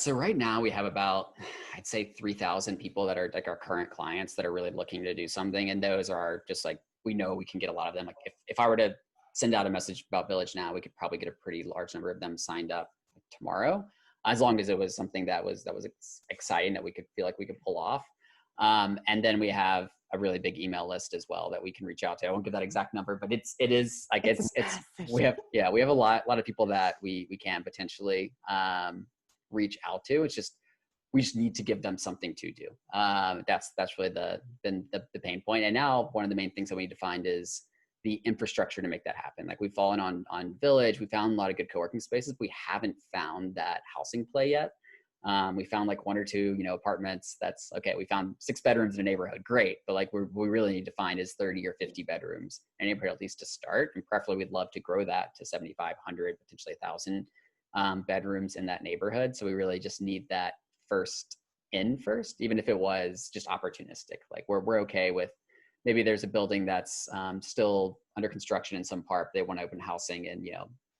So right now we have about, I'd say 3,000 people that are like our current clients that are really looking to do something. And those are just like, we know we can get a lot of them. Like if I were to send out a message about Village now, we could probably get a pretty large number of them signed up tomorrow, as long as it was something that was exciting that we could feel like we could pull off. And then we have a really big email list as well that we can reach out to. I won't give that exact number, but it is like, we have a lot of people that we can potentially, reach out to. We just need to give them something to do. That's really been the pain point. And now one of the main things that we need to find is the infrastructure to make that happen. Like we've fallen on Village. We found a lot of good co-working spaces. We haven't found that housing play yet. We found like 1 or 2, apartments. That's okay. We found 6 bedrooms in a neighborhood. Great. But like we really need to find is 30 or 50 bedrooms in a neighborhood, at least to start. And preferably we'd love to grow that to 7,500, potentially 1,000 bedrooms in that neighborhood. So we really just need that first, even if it was just opportunistic. Like we're okay with, maybe there's a building that's still under construction in some part. They want to open housing in,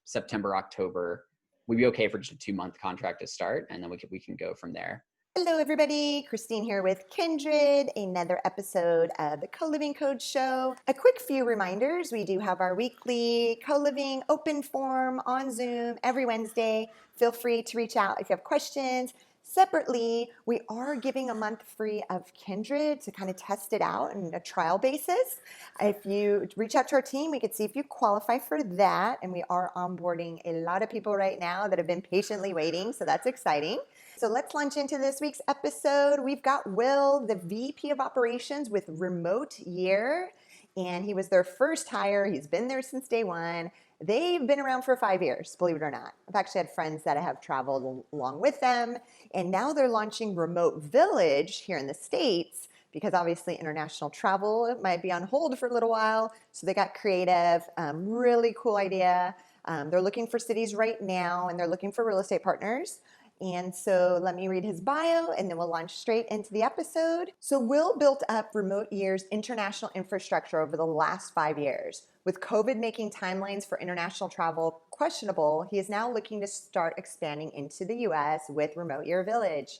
September, October. We'd be okay for just a 2-month contract to start. And then we can go from there. Hello, everybody. Christine here with Kndrd, another episode of the Co-Living Code Show. A quick few reminders. We do have our weekly co-living open forum on Zoom every Wednesday. Feel free to reach out if you have questions. Separately, we are giving a month free of Kndrd to kind of test it out on a trial basis. If you reach out to our team, we could see if you qualify for that. And we are onboarding a lot of people right now that have been patiently waiting, so that's exciting. So let's launch into this week's episode. We've got Will, the VP of Operations with Remote Year, and he was their first hire. He's been there since day one. They've been around for 5 years, believe it or not. I've actually had friends that have traveled along with them, and now they're launching Remote Village here in the States because obviously international travel might be on hold for a little while. So they got creative, really cool idea. They're looking for cities right now, and they're looking for real estate partners. And so let me read his bio and then we'll launch straight into the episode. So Will built up Remote Year's international infrastructure over the last 5 years. With COVID making timelines for international travel questionable, he is now looking to start expanding into the US with Remote Year Village.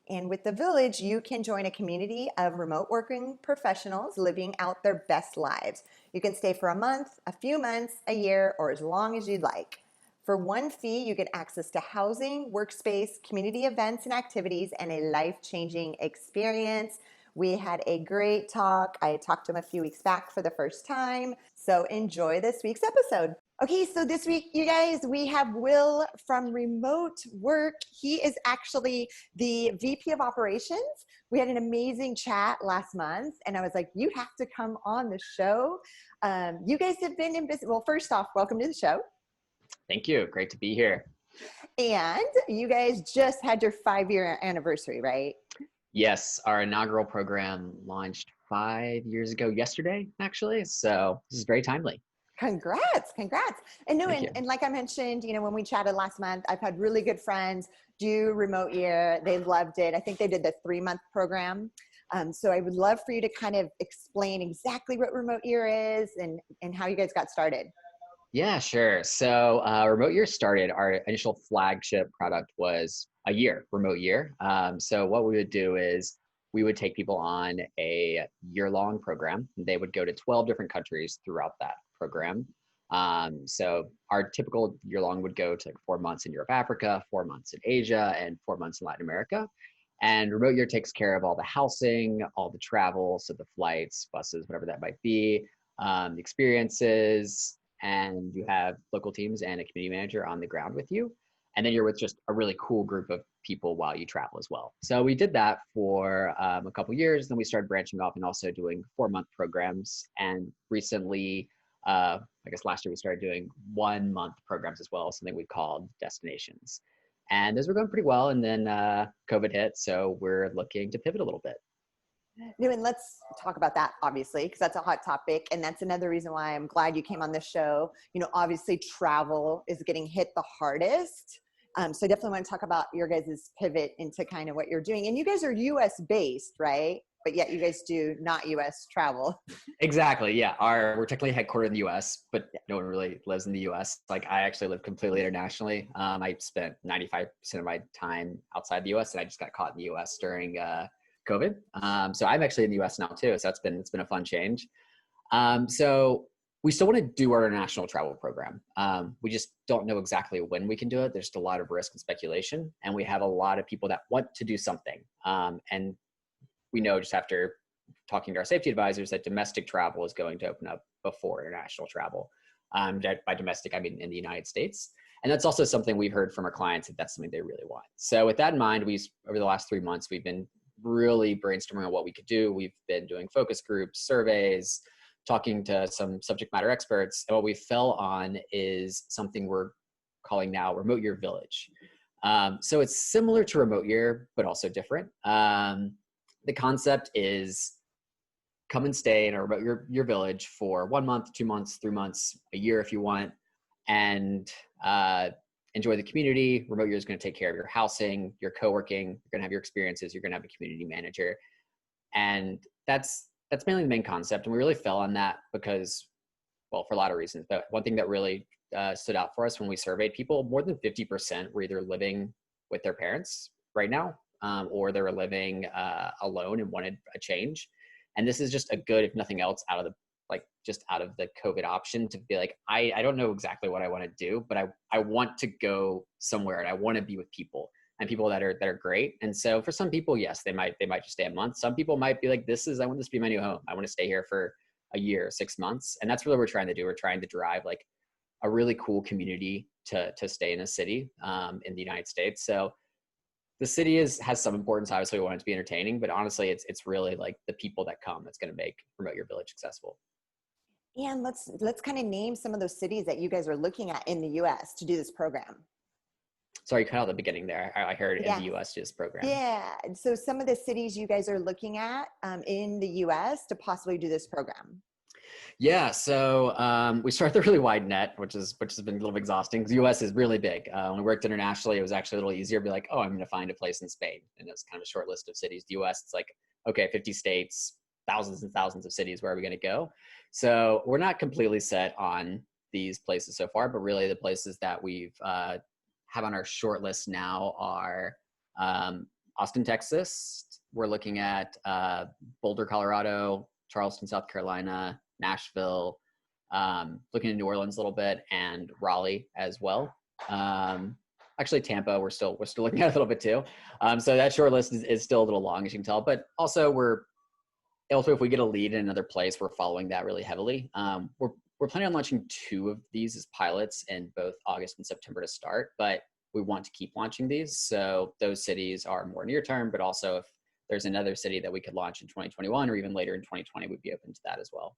And with the Village, you can join a community of remote working professionals living out their best lives. You can stay for a month, a few months, a year, or as long as you'd like. For one fee, you get access to housing, workspace, community events and activities, and a life-changing experience. We had a great talk. I talked to him a few weeks back for the first time. So enjoy this week's episode. Okay, so this week, you guys, we have Will from Remote Work. He is actually the VP of Operations. We had an amazing chat last month, and I was like, you have to come on the show. You guys have been in business. Well, first off, welcome to the show. Thank you. Great to be here. And you guys just had your 5-year anniversary, right? Yes, our inaugural program launched 5 years ago yesterday, actually. So this is very timely. Congrats. And like I mentioned, when we chatted last month, I've had really good friends do Remote Year. They loved it. I think they did the 3-month program. So I would love for you to kind of explain exactly what Remote Year is and how you guys got started. Yeah, sure. So Remote Year started, our initial flagship product was a year, Remote Year. So what we would do is we would take people on a year-long program. They would go to 12 different countries throughout that program. So our typical year-long would go to like 4 months in Europe, Africa, 4 months in Asia, and 4 months in Latin America. And Remote Year takes care of all the housing, all the travel, so the flights, buses, whatever that might be, the experiences, and you have local teams and a community manager on the ground with you. And then you're with just a really cool group of people while you travel as well. So we did that for a couple of years. Then we started branching off and also doing 4-month programs. And recently, I guess last year, we started doing 1-month programs as well, something we called destinations. And those were going pretty well. And then COVID hit. So we're looking to pivot a little bit. No, and let's talk about that, obviously, because that's a hot topic. And that's another reason why I'm glad you came on this show. Obviously, travel is getting hit the hardest. So I definitely want to talk about your guys' pivot into kind of what you're doing. And you guys are US based, right? but yet you guys do not US travel. Exactly. Yeah. We're technically headquartered in the US, but no one really lives in the US. Like I actually live completely internationally. I spent 95% of my time outside the US, and I just got caught in the US during COVID. So I'm actually in the US now too. So it's been a fun change. So we still want to do our international travel program. We just don't know exactly when we can do it. There's just a lot of risk and speculation, and we have a lot of people that want to do something. And we know just after talking to our safety advisors that domestic travel is going to open up before international travel. By domestic, I mean in the United States. And that's also something we've heard from our clients that that's something they really want. So with that in mind, over the last 3 months, we've been really brainstorming on what we could do. We've been doing focus groups, surveys, talking to some subject matter experts. And what we fell on is something we're calling now Remote Year Village. So it's similar to Remote Year, but also different. The concept is come and stay in your village for 1 month, 2 months, 3 months, a year if you want, and enjoy the community. Remote Year is going to take care of your housing, your co-working. You're going to have your experiences. You're going to have a community manager, and that's mainly the main concept. And we really fell on that because, well, for a lot of reasons. But one thing that really stood out for us when we surveyed people, more than 50% were either living with their parents right now, or they were living alone and wanted a change. And this is just a good, if nothing else, out of the COVID option to be like, I don't know exactly what I want to do, but I want to go somewhere and I want to be with people and people that are great. And so for some people, yes, they might just stay a month. Some people might be like, I want this to be my new home. I want to stay here for a year, 6 months. And that's really what we're trying to do. We're trying to drive like a really cool community to stay in a city in the United States. So the city has some importance. Obviously, we want it to be entertaining, but honestly, it's really like the people that come that's going to make Remote Your Village successful. And let's kind of name some of those cities that you guys are looking at in the US to do this program. Sorry, you cut out at the beginning there. I heard in the US do this program. Yeah. So some of the cities you guys are looking at in the US to possibly do this program. Yeah, so we started the really wide net, which has been a little exhausting because the US is really big. When we worked internationally, it was actually a little easier to be like, oh, I'm going to find a place in Spain. And it's kind of a short list of cities. The US, it's like, okay, 50 states, thousands and thousands of cities. Where are we going to go? So we're not completely set on these places so far, but really the places that we've have on our short list now are Austin, Texas. We're looking at Boulder, Colorado, Charleston, South Carolina, Nashville, looking at New Orleans a little bit, and Raleigh as well. Actually, Tampa, we're still looking at a little bit too. So that short list is still a little long, as you can tell. But also, if we get a lead in another place, we're following that really heavily. We're planning on launching 2 of these as pilots in both August and September to start, but we want to keep launching these. So those cities are more near term, but also if there's another city that we could launch in 2021 or even later in 2020, we'd be open to that as well.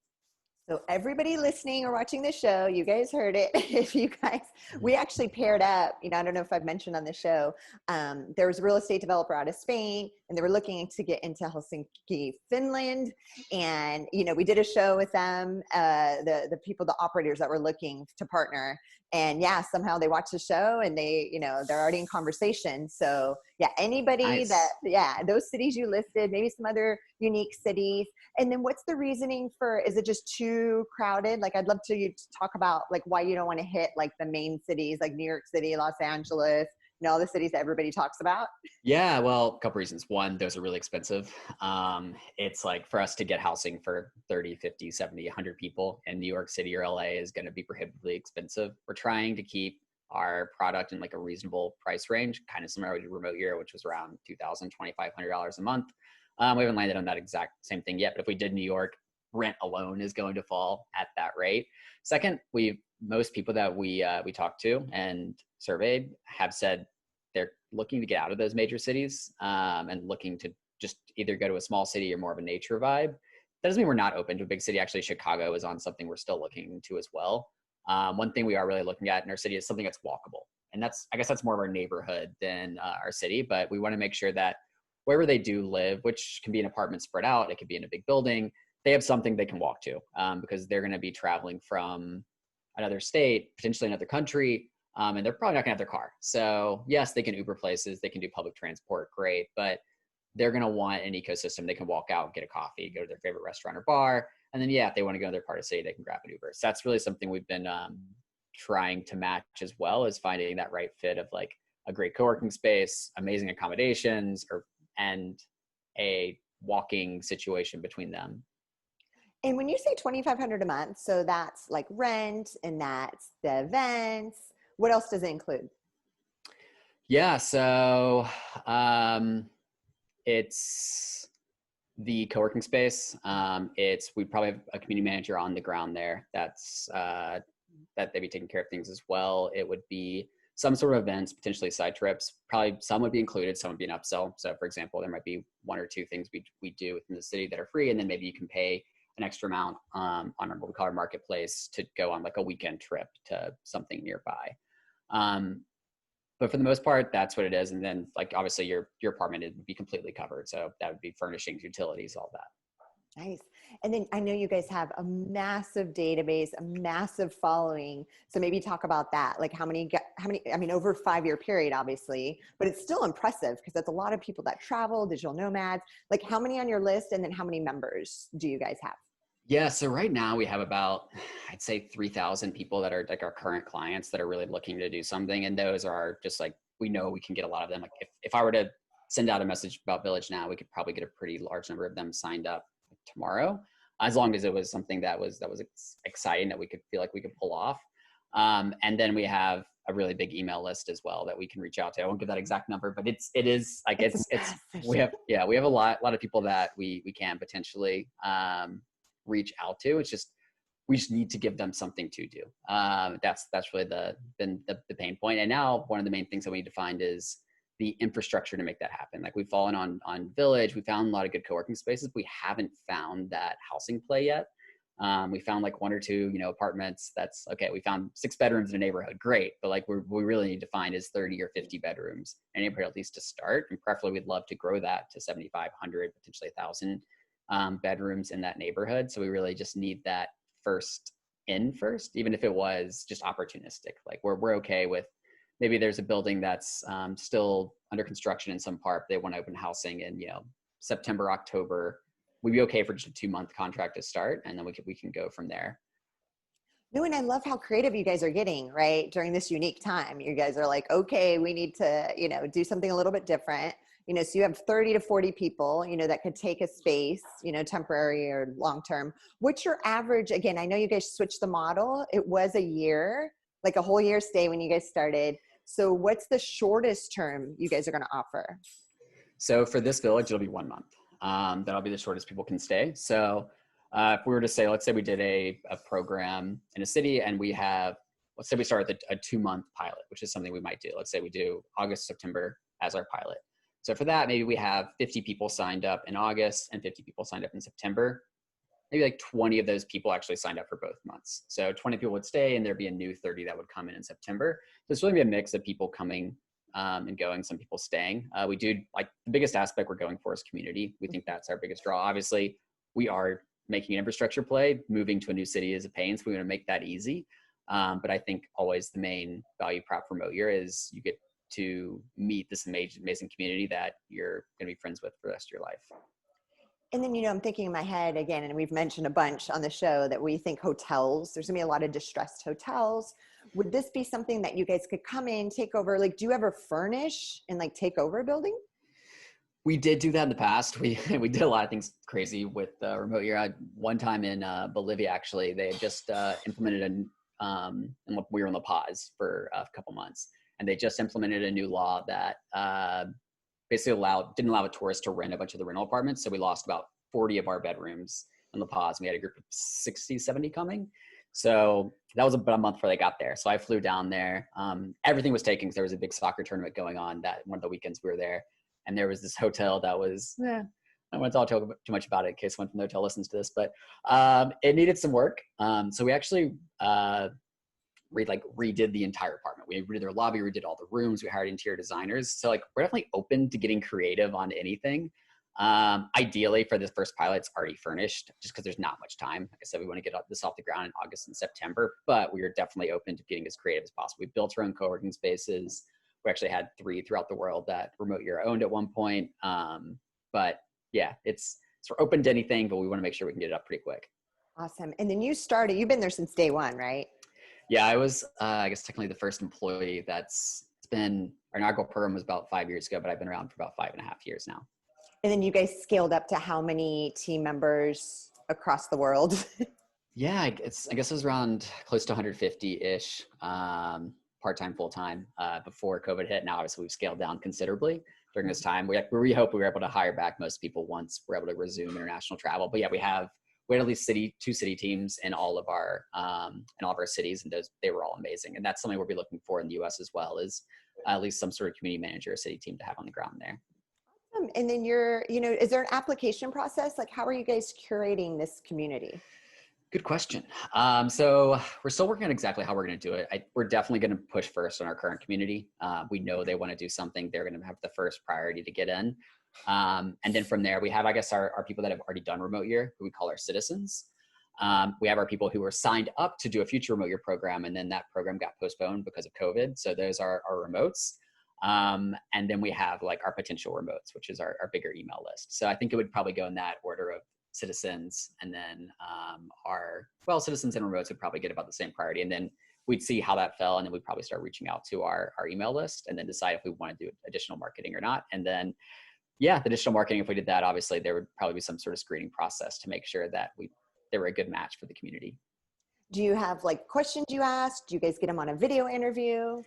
So everybody listening or watching the show, you guys heard it. If you guys, we actually paired up, I don't know if I've mentioned on the show, there was a real estate developer out of Spain and they were looking to get into Helsinki, Finland. And, we did a show with them, the people, the operators that were looking to partner. And yeah, somehow they watched the show and they, they're already in conversation. So yeah, anybody Nice. Those cities you listed, maybe some other unique cities. And then what's the reasoning is it just too crowded? Like, I'd love to talk about like why you don't want to hit like the main cities, like New York City, Los Angeles, all the cities that everybody talks about. Yeah, well, a couple reasons. One, those are really expensive. It's like for us to get housing for 30, 50, 70, 100 people in New York City or LA is going to be prohibitively expensive. We're trying to keep our product in like a reasonable price range, kind of similar to Remote Year, which was around $2,000, $2,500 a month. We haven't landed on that exact same thing yet, but if we did New York, rent alone is going to fall at that rate. Second, most people that we talked to and surveyed have said they're looking to get out of those major cities and looking to just either go to a small city or more of a nature vibe. That doesn't mean we're not open to a big city. Actually, Chicago is on something we're still looking into as well. One thing we are really looking at in our city is something that's walkable. And I guess that's more of our neighborhood than our city, but we want to make sure that wherever they do live, which can be an apartment spread out, it could be in a big building, they have something they can walk to because they're going to be traveling from another state, potentially another country, and they're probably not going to have their car. So yes, they can Uber places, they can do public transport, great. But they're going to want an ecosystem. They can walk out, get a coffee, go to their favorite restaurant or bar. And then, yeah, if they want to go to their part of the city, they can grab an Uber. So that's really something we've been trying to match as well, as finding that right fit of like a great co-working space, amazing accommodations, and a walking situation between them. And when you say 2,500 a month, so that's like rent and that's the events. What else does it include? Yeah, so it's the co-working space. We probably have a community manager on the ground there that they'd be taking care of things as well. It would be some sort of events, potentially side trips. Probably some would be included, some would be an upsell. So for example, there might be one or two things we do within the city that are free, and then maybe you can pay an extra amount on what we call our marketplace to go on like a weekend trip to something nearby. But for the most part, that's what it is. And then like obviously your apartment would be completely covered. So that would be furnishings, utilities, all that. Nice. And then I know you guys have a massive database, a massive following. So maybe talk about that. Like how many, I mean, over a 5-year period, obviously, but it's still impressive because that's a lot of people that travel, digital nomads. Like how many on your list, and then how many members do you guys have? Yeah, so right now we have about, I'd say 3,000 people that are like our current clients that are really looking to do something. And those are just like, we know we can get a lot of them. Like if I were to send out a message about Village now, we could probably get a pretty large number of them signed up tomorrow, as long as it was something that was exciting, that we could feel like we could pull off. And then we have a really big email list as well that we can reach out to. I won't give that exact number, but we have a lot of people that we can potentially reach out to. It's just, we just need to give them something to do. That's really been the pain point. And now one of the main things that we need to find is the infrastructure to make that happen. Like we've fallen on Village. We found a lot of good co-working spaces. We haven't found that housing play yet. We found like 1 or 2, apartments. That's okay. We found 6 bedrooms in a neighborhood. Great. But like we really need to find is 30 or 50 bedrooms in a neighborhood, at least to start. And preferably we'd love to grow that to 7,500, potentially 1,000 bedrooms in that neighborhood. So we really just need that first, even if it was just opportunistic. Like we're okay with, maybe there's a building that's still under construction in some part. They want to open housing in September, October. We'd be okay for just a 2-month contract to start, and then we can go from there. No, and I love how creative you guys are getting, right? During this unique time, you guys are like, okay, we need to, do something a little bit different. So you have 30 to 40 people, that could take a space, temporary or long-term. What's your average? Again, I know you guys switched the model. It was a year, like a whole year stay when you guys started. So what's the shortest term you guys are going to offer? So for this Village, it'll be 1 month. That'll be the shortest people can stay. So if we were to say, let's say we did a program in a city, and let's say we start with a 2-month pilot, which is something we might do. Let's say we do August, September as our pilot. So for that, maybe we have 50 people signed up in August and 50 people signed up in September. Maybe like 20 of those people actually signed up for both months. So 20 people would stay, and there'd be a new 30 that would come in September. So it's really be a mix of people coming and going, some people staying. We do, like, the biggest aspect we're going for is community. We think that's our biggest draw. Obviously, we are making an infrastructure play. Moving to a new city is a pain, so we want to make that easy. But I think always the main value prop for Remote Year is you get to meet this amazing community that you're going to be friends with for the rest of your life. And then, I'm thinking in my head again, and we've mentioned a bunch on the show that we think hotels, there's gonna be a lot of distressed hotels. Would this be something that you guys could come in, take over? Like, do you ever furnish and like take over a building? We did do that in the past. We did a lot of things crazy with Remote Year. One time in Bolivia, actually, they had just implemented and we were on the pause for a couple months. And they just implemented a new law that basically didn't allow a tourist to rent a bunch of the rental apartments. So we lost about 40 of our bedrooms in the pause. We had a group of 60, 70 coming. So that was about a month before they got there. So I flew down there. Everything was taken because there was a big soccer tournament going on that one of the weekends we were there. And there was this hotel that was, I don't want to talk too much about it in case someone from the hotel listens to this, but it needed some work. So we actually redid the entire apartment. We redid their lobby, redid all the rooms. We hired interior designers. So like we're definitely open to getting creative on anything. Ideally for this first pilot, it's already furnished just because there's not much time. Like I said, we want to get this off the ground in August and September, but we are definitely open to getting as creative as possible. We built our own co-working spaces. We actually had 3 throughout the world that Remote Year owned at one point. But yeah, it's we're open to anything, but we want to make sure we can get it up pretty quick. Awesome. And then you've been there since day one, right? Yeah, I was, I guess technically the first employee. It's been, our inaugural program was about 5 years ago, but I've been around for about 5.5 years now. And then you guys scaled up to how many team members across the world? Yeah, I guess it was around close to 150-ish, part-time, full-time, before COVID hit. Now, obviously, we've scaled down considerably during this time. We hope we were able to hire back most people once we're able to resume international travel. But yeah, we had at least two city teams in all of our cities, and they were all amazing. And that's something we'll be looking for in the U.S. as well, is at least some sort of community manager or city team to have on the ground there. And then is there an application process? Like, how are you guys curating this community? Good question. So we're still working on exactly how we're going to do it. We're definitely going to push first on our current community. We know they want to do something. They're going to have the first priority to get in. And then from there, we have, I guess, our people that have already done remote year, who we call our citizens. We have our people who were signed up to do a future remote year program, and then that program got postponed because of COVID. So those are our remotes. And then we have like our potential remotes, which is our bigger email list. So I think it would probably go in that order of citizens, and then citizens and remotes would probably get about the same priority, and then we'd see how that fell, and then we'd probably start reaching out to our email list, and then decide if we want to do additional marketing or not. And then the additional marketing, if we did that, obviously there would probably be some sort of screening process to make sure that they were a good match for the community. Do you have like questions you ask? Do you guys get them on a video interview?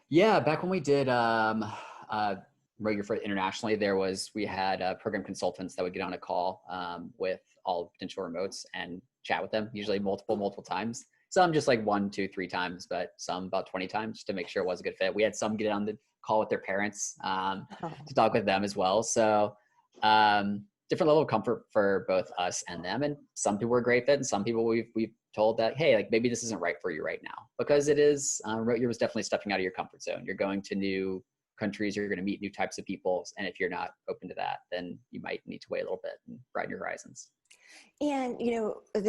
Yeah, back when we did remote year for internationally, we had program consultants that would get on a call with all potential remotes and chat with them, usually multiple times. Some just like 1, 2, 3 times, but some about 20 times, just to make sure it was a good fit. We had some get on the call with their parents to talk with them as well. So different level of comfort for both us and them. And some people were a great fit, and some people we've told that, hey, like maybe this isn't right for you right now, because it is, remote year was definitely stepping out of your comfort zone. You're going to new countries, you're going to meet new types of people. And if you're not open to that, then you might need to wait a little bit and broaden your horizons. And,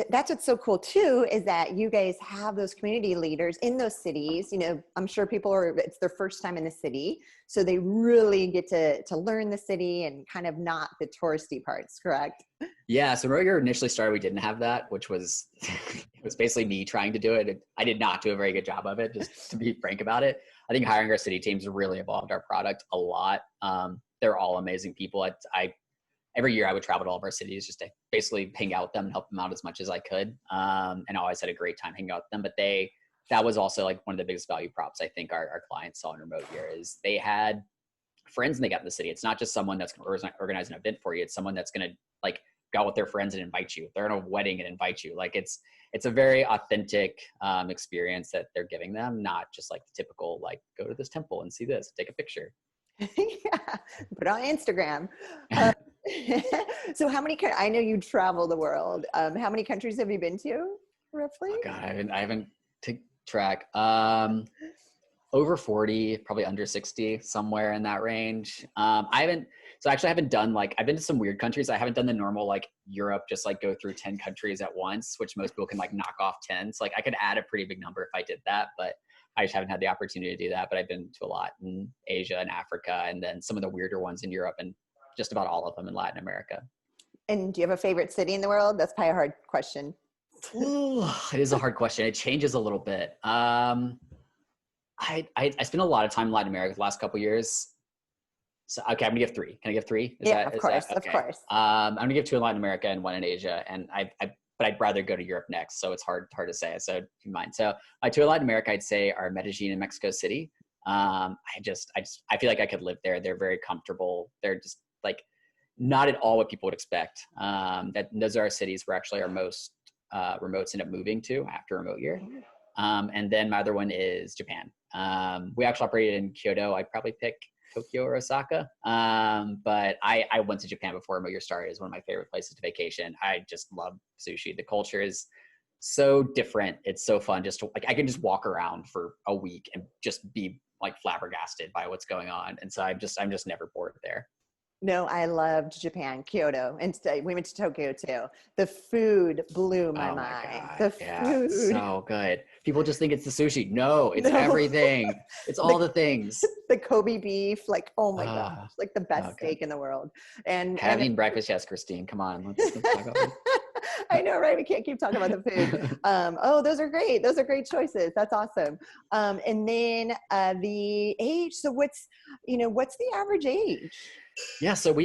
that's what's so cool too, is that you guys have those community leaders in those cities. I'm sure it's their first time in the city. So they really get to learn the city and kind of not the touristy parts, correct? Yeah. So remote year initially started, we didn't have that, which was, it was basically me trying to do it. I did not do a very good job of it, just to be frank about it. I think hiring our city teams really evolved our product a lot. They're all amazing people. Every year I would travel to all of our cities just to basically hang out with them and help them out as much as I could. And I always had a great time hanging out with them. But that was also like one of the biggest value props I think our clients saw in remote year, is they had friends and they got in the city. It's not just someone that's going to organize an event for you. It's someone that's going to like go out with their friends and invite you. They're in a wedding and invite you. Like it's a very authentic experience that they're giving them, not just like the typical, like, go to this temple and see this, take a picture. Yeah, put it on Instagram. So I know you travel the world. How many countries have you been to, roughly? Oh God, I haven't taken track. Over 40, probably under 60, somewhere in that range. I haven't done I've been to some weird countries. I haven't done the normal like Europe, just like go through 10 countries at once, which most people can like knock off 10. So like I could add a pretty big number if I did that, but I just haven't had the opportunity to do that. But I've been to a lot in Asia and Africa, and then some of the weirder ones in Europe, and just about all of them in Latin America. And do you have a favorite city in the world? That's probably a hard question. Ooh, it is a hard question. It changes a little bit. I spent a lot of time in Latin America the last couple of years. So, okay, I'm gonna give 3. Can I give 3? Of course. I'm gonna give 2 in Latin America and 1 in Asia, and but I'd rather go to Europe next, so it's hard to say. So keep in mind. So my 2 in Latin America, I'd say, are Medellin and Mexico City. I feel like I could live there. They're very comfortable. They're just like not at all what people would expect. Those are our cities where actually our most remotes end up moving to after remote year. And then my other one is Japan. We actually operated in Kyoto. I'd probably pick Tokyo or Osaka. But I went to Japan before remote year started. It's one of my favorite places to vacation. I just love sushi. The culture is so different. It's so fun. Just to, like, I can just walk around for a week and just be like flabbergasted by what's going on. And so I'm just never bored there. No, I loved Japan, Kyoto, and we went to Tokyo too. The food blew my Oh my mind. God. The Yeah. food. So good. People just think it's the sushi. No, it's No, everything. It's all the the things. the Kobe beef, like oh my gosh, Ah, like the oh best God. steak in the world. And Haven't eaten breakfast yet, Christine. Come on. Let's talk about food. I know, right? We can't keep talking about the food. Oh, those are great. Those are great choices. That's awesome. And then the age. So what's the average age? Yeah. So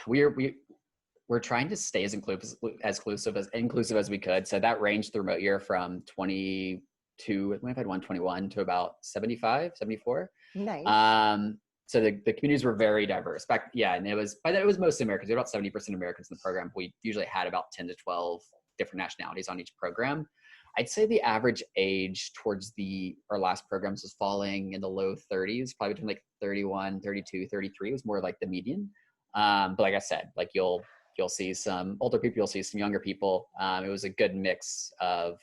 we're trying to stay as inclusive as we could. So that ranged the remote year from 22, we've had 121 to about 75, 74. Nice. So the communities were very diverse. And it was by then it was mostly Americans. There were about 70% Americans in the program. We usually had about 10 to 12 different nationalities on each program. I'd say the average age towards our last programs was falling in the low 30s, probably between like 31, 32, 33 was more like the median. But like I said, like you'll see some older people, you'll see some younger people. It was a good mix of,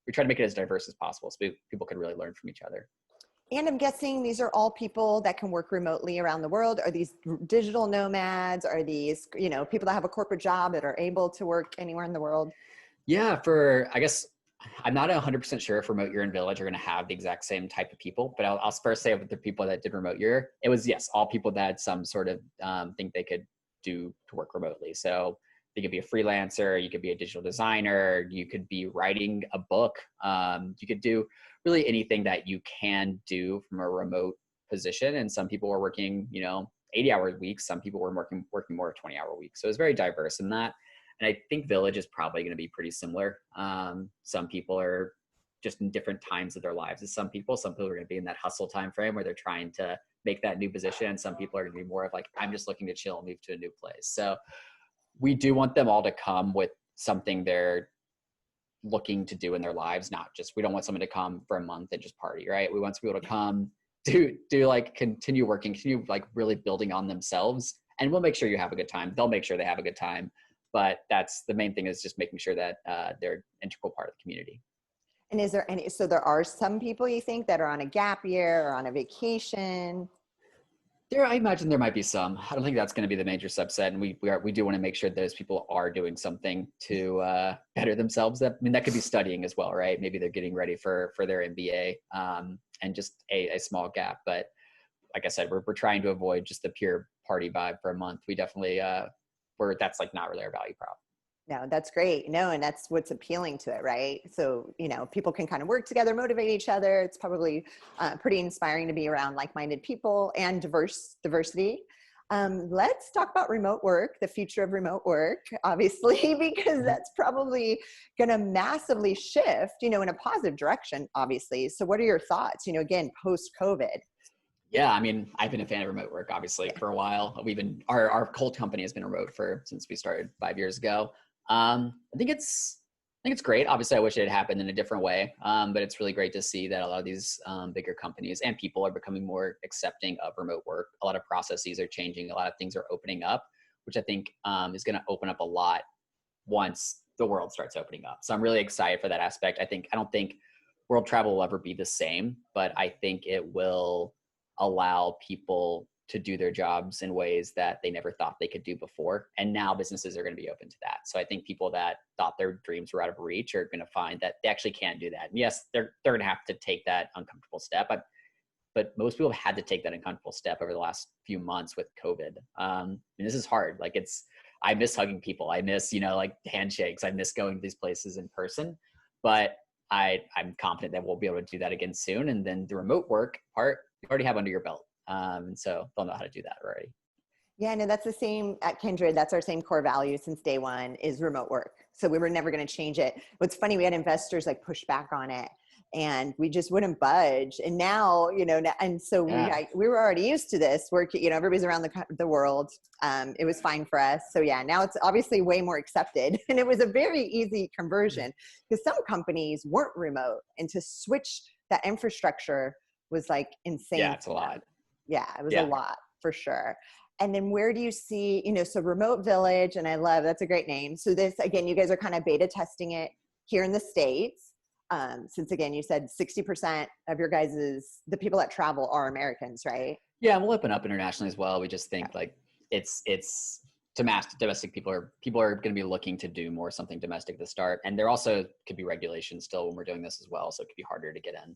we try to make it as diverse as possible so people could really learn from each other. And I'm guessing these are all people that can work remotely around the world. Are these digital nomads? Are these, people that have a corporate job that are able to work anywhere in the world? Yeah, I guess I'm not 100% sure if remote year and village are going to have the exact same type of people, but I'll first say with the people that did remote year, it was, yes, all people that had some sort of thing they could do to work remotely. So you could be a freelancer, you could be a digital designer, you could be writing a book, you could do really anything that you can do from a remote position. And some people were working, 80-hour weeks. Some people were working more 20-hour weeks. So it was very diverse in that. And I think village is probably going to be pretty similar. Some people are just in different times of their lives as some people. Some people are going to be in that hustle time frame where they're trying to make that new position. And some people are going to be more of like, I'm just looking to chill and move to a new place. So we do want them all to come with something they're looking to do in their lives. We don't want someone to come for a month and just party, right? We want people to come do like continue working, continue like really building on themselves. And we'll make sure you have a good time. They'll make sure they have a good time. But that's the main thing, is just making sure that they're an integral part of the community. And so there are some people you think that are on a gap year or on a vacation? I imagine there might be some. I don't think that's going to be the major subset, and we do want to make sure those people are doing something to better themselves. That could be studying as well, right? Maybe they're getting ready for their MBA, and just a small gap. But like I said, we're trying to avoid just the pure party vibe for a month. We definitely that's like not really our value prop. No, that's great. No, and that's what's appealing to it, right? So, people can kind of work together, motivate each other. It's probably pretty inspiring to be around like-minded people and diversity. Let's talk about remote work, the future of remote work, obviously, because that's probably going to massively shift, in a positive direction, obviously. So what are your thoughts, again, post-COVID? Yeah, I've been a fan of remote work, obviously, for a while. Our Cold company has been remote since we started 5 years ago. I think it's great. Obviously, I wish it had happened in a different way, but it's really great to see that a lot of these bigger companies and people are becoming more accepting of remote work. A lot of processes are changing. A lot of things are opening up, which I think is going to open up a lot once the world starts opening up. So I'm really excited for that aspect. I don't think world travel will ever be the same, but I think it will allow people to do their jobs in ways that they never thought they could do before. And now businesses are going to be open to that. So I think people that thought their dreams were out of reach are going to find that they actually can do that. And yes, they're going to have to take that uncomfortable step. But most people have had to take that uncomfortable step over the last few months with COVID. And this is hard. I miss hugging people. I miss, handshakes. I miss going to these places in person, but I'm confident that we'll be able to do that again soon. And then the remote work part, you already have under your belt. And so they'll know how to do that already. Yeah, no, that's the same at Kndrd. That's our same core value since day one, is remote work. So we were never going to change it. What's funny, we had investors push back on it, and we just wouldn't budge. And now, and so Yeah. we were already used to this work. Everybody's around the world. It was fine for us. So yeah, now it's obviously way more accepted, and it was a very easy conversion because some companies weren't remote, and to switch that infrastructure was insane. Yeah, it's a lot. Yeah, it was a lot for sure. And then where do you see, so Remote Village, and I love, that's a great name. So this, again, you guys are kind of beta testing it here in the States. Since again, you said 60% of your the people that travel are Americans, right? Yeah, we'll open up internationally as well. We just think it's domestic people are going to be looking to do more something domestic to start, and there also could be regulations still when we're doing this as well, so it could be harder to get in.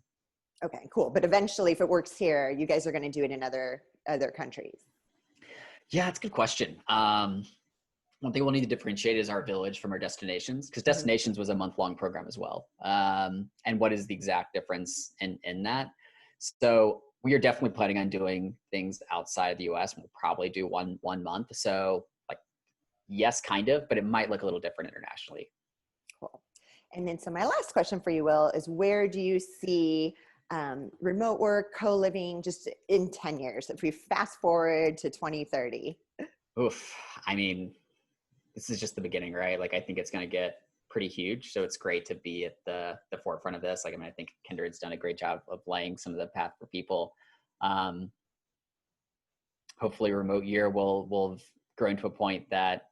Okay, cool. But eventually, if it works here, you guys are going to do it in other countries. Yeah, it's a good question. One thing we'll need to differentiate is our village from our destinations, because destinations was a month-long program as well. And what is the exact difference in that? So we are definitely planning on doing things outside of the US. We'll probably do one month. So like, yes, kind of, but it might look a little different internationally. Cool. And then, so my last question for you, Will, is where do you see remote work, co-living, just in 10 years, if we fast forward to 2030? Oof. I mean, this is just the beginning, right? Like, I think it's going to get pretty huge. So it's great to be at the forefront of this. Like, I mean, I think Kndrd's done a great job of laying some of the path for people. Hopefully remote year will have grown to a point that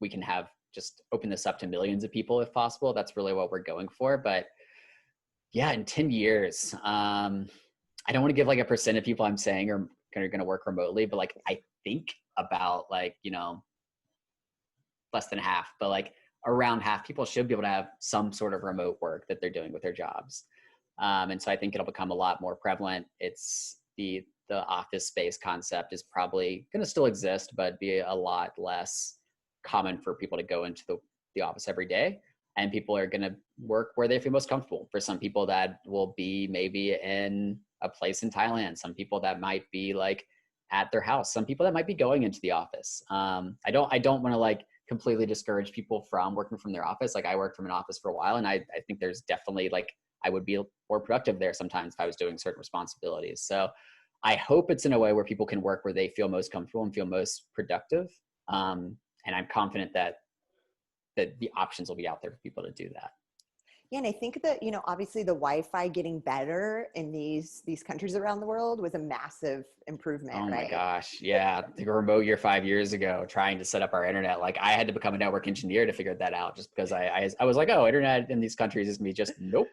we can have just open this up to millions of people if possible. That's really what we're going for. But yeah, in 10 years, I don't want to give like a percent of people I'm saying are going to work remotely, but like, I think about like, less than half, but like around half people should be able to have some sort of remote work that they're doing with their jobs. And so I think it'll become a lot more prevalent. It's the office space concept is probably going to still exist, but be a lot less common for people to go into the office every day. And people are going to work where they feel most comfortable. For some people that will be maybe in a place in Thailand, some people that might be like at their house, some people that might be going into the office. I don't want to like completely discourage people from working from their office. Like, I worked from an office for a while, and I think there's definitely like, I would be more productive there sometimes if I was doing certain responsibilities. So I hope it's in a way where people can work where they feel most comfortable and feel most productive. And I'm confident that the options will be out there for people to do that. Yeah, and I think that, obviously the Wi-Fi getting better in these countries around the world was a massive improvement, Oh my right? gosh. Yeah. The remote year 5 years ago, trying to set up our internet, like I had to become a network engineer to figure that out, just because I was like, oh, internet in these countries is me just nope.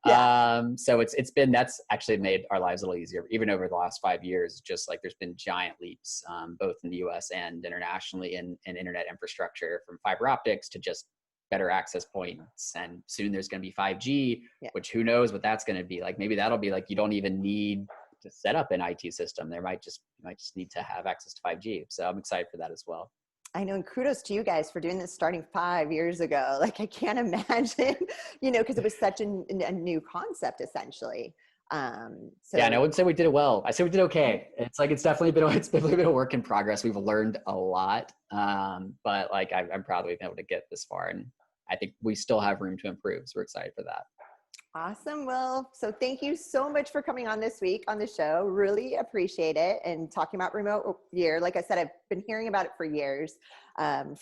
Yeah. So that's actually made our lives a little easier, even over the last 5 years. Just like there's been giant leaps, both in the US and internationally in internet infrastructure, from fiber optics to just better access points. And soon there's going to be 5G, which who knows what that's going to be like. Maybe that'll be like, you don't even need to set up an IT system. You might just need to have access to 5G. So I'm excited for that as well. I know, and kudos to you guys for doing this starting 5 years ago. Like, I can't imagine, because it was such a new concept essentially. Yeah, and I wouldn't say we did it well. I say we did okay. It's definitely been a work in progress. We've learned a lot, but like I'm proud that we've been able to get this far, and I think we still have room to improve. So we're excited for that. Awesome. Well, so thank you so much for coming on this week on the show. Really appreciate it. And talking about remote year, like I said, I've been hearing about it for years.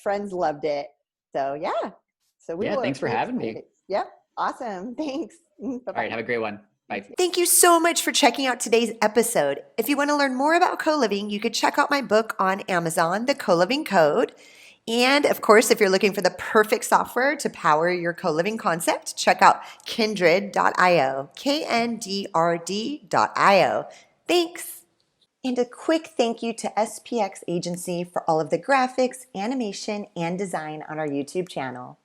Friends loved it. So yeah. So thanks for having me. Yep. Awesome. Thanks. Bye-bye. All right. Have a great one. Bye. Thank you so much for checking out today's episode. If you want to learn more about co-living, you could check out my book on Amazon, The Co-Living Code. And of course, if you're looking for the perfect software to power your co-living concept, check out Kndrd.io, Kndrd.io. Thanks. And a quick thank you to SPX Agency for all of the graphics, animation, and design on our YouTube channel.